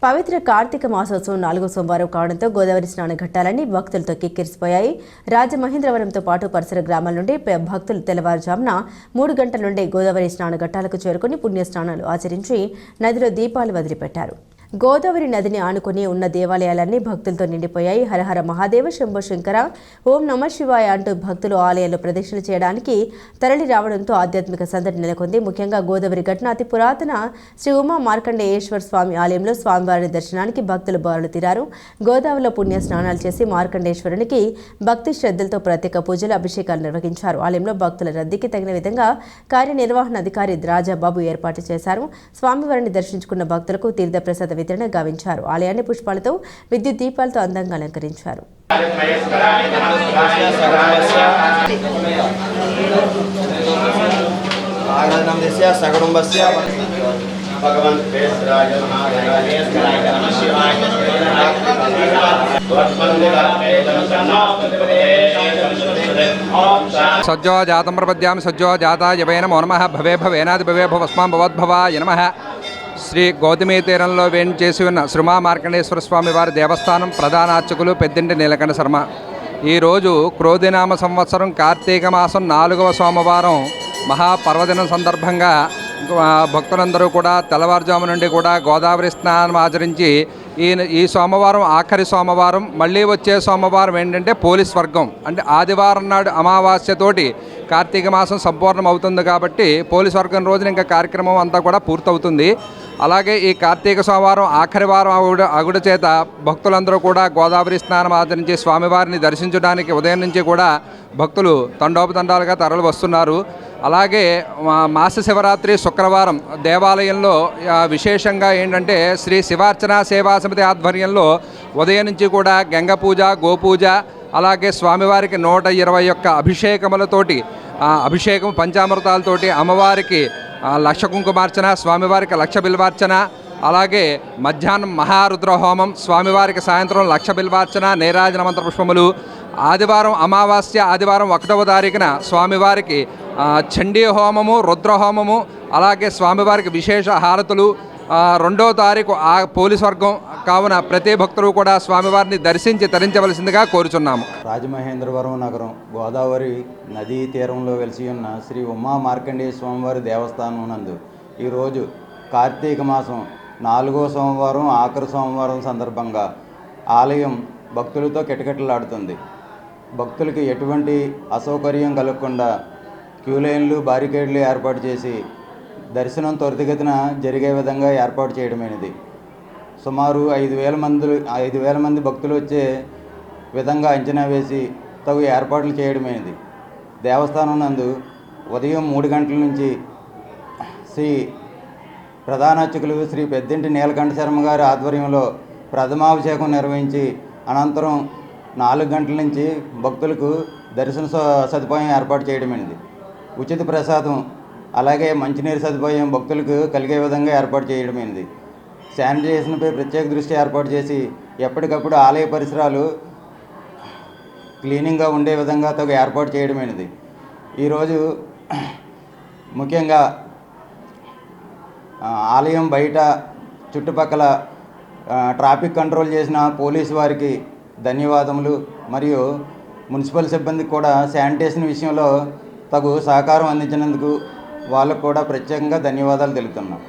పవిత్ర కార్తీక మాసోత్సవం 4వ సోమవారం కావడంతో గోదావరి స్నాన ఘట్టాలన్నీ భక్తులతో కిక్కిరిసిపోయాయి. రాజమహేంద్రవరంతో పాటు పరిసర గ్రామాల నుండి భక్తులు తెల్లవారుజామున 3 గంటల నుండి గోదావరి స్నాన ఘట్టాలకు చేరుకుని పుణ్యస్నానాలు ఆచరించి నదిలో దీపాలు వదిలిపెట్టారు. గోదావరి నదిని ఆనుకుని ఉన్న దేవాలయాలన్నీ భక్తులతో నిండిపోయాయి. హరహర మహాదేవ శంభో శంకర, ఓం నమ శివాయ అంటూ భక్తులు ఆలయాల్లో ప్రదక్షిణ చేయడానికి తరలి రావడంతో ఆధ్యాత్మిక సందడి నెలకొంది. ముఖ్యంగా గోదావరి ఘటన అతి పురాతన శ్రీ ఉమా మార్కండేయేశ్వర స్వామి ఆలయంలో స్వామివారి దర్శనానికి భక్తులు బారులు తీరారు. గోదావరిలో పుణ్య స్నానాలు చేసి మార్కండేశ్వరునికి భక్తి శ్రద్ధలతో ప్రత్యేక పూజలు, అభిషేకాలు నిర్వహించారు. ఆలయంలో భక్తుల రద్దీకి తగిన విధంగా కార్యనిర్వహణాధికారి రాజాబాబు ఏర్పాటు చేశారు. స్వామివారిని దర్శించుకున్న భక్తులకు తీర్థప్రసాద వితరణ గావించారు. ఆలయాన్ని పుష్పాలతో, విద్యుత్ దీపాలతో అందంగా అలంకరించారు. సజ్జో జాతం ప్రపద్యామి సజ్జో జాతాయ వై నమో నమః భవే భవేనాది భవే భవస్మాం భవద్భవాయ నమః. శ్రీ గౌతమి తీరంలో వేంచేసి ఉన్న శ్రీ ఉమా మార్కండేశ్వర స్వామి వారి దేవస్థానం ప్రధాన అర్చకులు పెద్దింటి నీలకంఠ శర్మ. ఈరోజు క్రోధినామ సంవత్సరం కార్తీక మాసం 4వ సోమవారం మహాపర్వదినం సందర్భంగా భక్తులందరూ కూడా తెల్లవారుజాము నుండి కూడా గోదావరి స్నానం ఆచరించి ఈ సోమవారం ఆఖరి సోమవారం, మళ్ళీ వచ్చే సోమవారం ఏంటంటే పోలీస్ వర్గం, అంటే ఆదివారం నాడు అమావాస్యతోటి కార్తీక మాసం సంపూర్ణం అవుతుంది కాబట్టి పోలీస్ వర్గం రోజున ఇంకా కార్యక్రమం అంతా కూడా పూర్తవుతుంది. అలాగే ఈ కార్తీక సోమవారం ఆఖరి వారం అగుడ చేత భక్తులందరూ కూడా గోదావరి స్నానం ఆచరించి స్వామివారిని దర్శించడానికి ఉదయం నుంచి కూడా భక్తులు తండోపతండాలుగా తరలి వస్తున్నారు. అలాగే మాస శివరాత్రి శుక్రవారం దేవాలయంలో విశేషంగా ఏంటంటే శ్రీ శివార్చన సేవా సమితి ఆధ్వర్యంలో ఉదయం నుంచి కూడా గంగ పూజ, గోపూజ, అలాగే స్వామివారికి 121 అభిషేకములతోటి అభిషేకం పంచామృతాలతోటి అమ్మవారికి 1,00,000 కుంకుమార్చన, స్వామివారికి 1,00,000 బిల్వార్చన, అలాగే మధ్యాహ్నం మహారుద్రహోమం, స్వామివారికి సాయంత్రం 1,00,000 బిల్వార్చన, నీరాజన మంత్ర పుష్పములు. ఆదివారం అమావాస్య ఆదివారం 1వ తారీఖున స్వామివారికి చండీ హోమము, రుద్రహోమము, అలాగే స్వామివారికి విశేష హారతులు. 2వ తారీఖు పోలీస్ వర్గం కావున ప్రతి భక్తులు కూడా స్వామివారిని దర్శించి తరించవలసిందిగా కోరుచున్నాము. రాజమహేంద్రవరం నగరం గోదావరి నదీ తీరంలో వెలిసి ఉన్న శ్రీ ఉమా మార్కండేయ స్వామివారి దేవస్థానం నందు ఈరోజు కార్తీక మాసం 4వ సోమవారం ఆఖరి సోమవారం సందర్భంగా ఆలయం భక్తులతో కిటకిటలాడుతుంది. భక్తులకి ఎటువంటి అసౌకర్యం కలగకుండా క్యూ లైన్లు, బారికేడ్లు ఏర్పాటు చేసి దర్శనం త్వరితగతిన జరిగే విధంగా ఏర్పాటు చేయడమైనది. సుమారు 5,000 మంది భక్తులు వచ్చే విధంగా అంచనా వేసి తగు ఏర్పాట్లు చేయడమైనది. దేవస్థానం నందు ఉదయం 3 గంటల నుంచి శ్రీ ప్రధాన అర్చకులు శ్రీ పెద్దింటి నీలకంఠ శర్మ గారి ఆధ్వర్యంలో ప్రథమాభిషేకం నిర్వహించి అనంతరం 4 గంటల నుంచి భక్తులకు దర్శన సదుపాయం ఏర్పాటు చేయడమైనది. ఉచిత ప్రసాదం అలాగే మంచినీరు సదుపాయం భక్తులకు కలిగే విధంగా ఏర్పాటు చేయడమైనది. శానిటైజేషన్పై ప్రత్యేక దృష్టి ఏర్పాటు చేసి ఎప్పటికప్పుడు ఆలయ పరిసరాలు క్లీనింగ్గా ఉండే విధంగా తగు ఏర్పాటు చేయడమైనది. ఈరోజు ముఖ్యంగా ఆలయం బయట చుట్టుపక్కల ట్రాఫిక్ కంట్రోల్ చేసిన పోలీసు వారికి ధన్యవాదములు, మరియు మున్సిపల్ సిబ్బందికి కూడా శానిటేషన్ విషయంలో తగు సహకారం అందించినందుకు వాళ్ళకు కూడా ప్రత్యేకంగా ధన్యవాదాలు తెలుపుతున్నాం.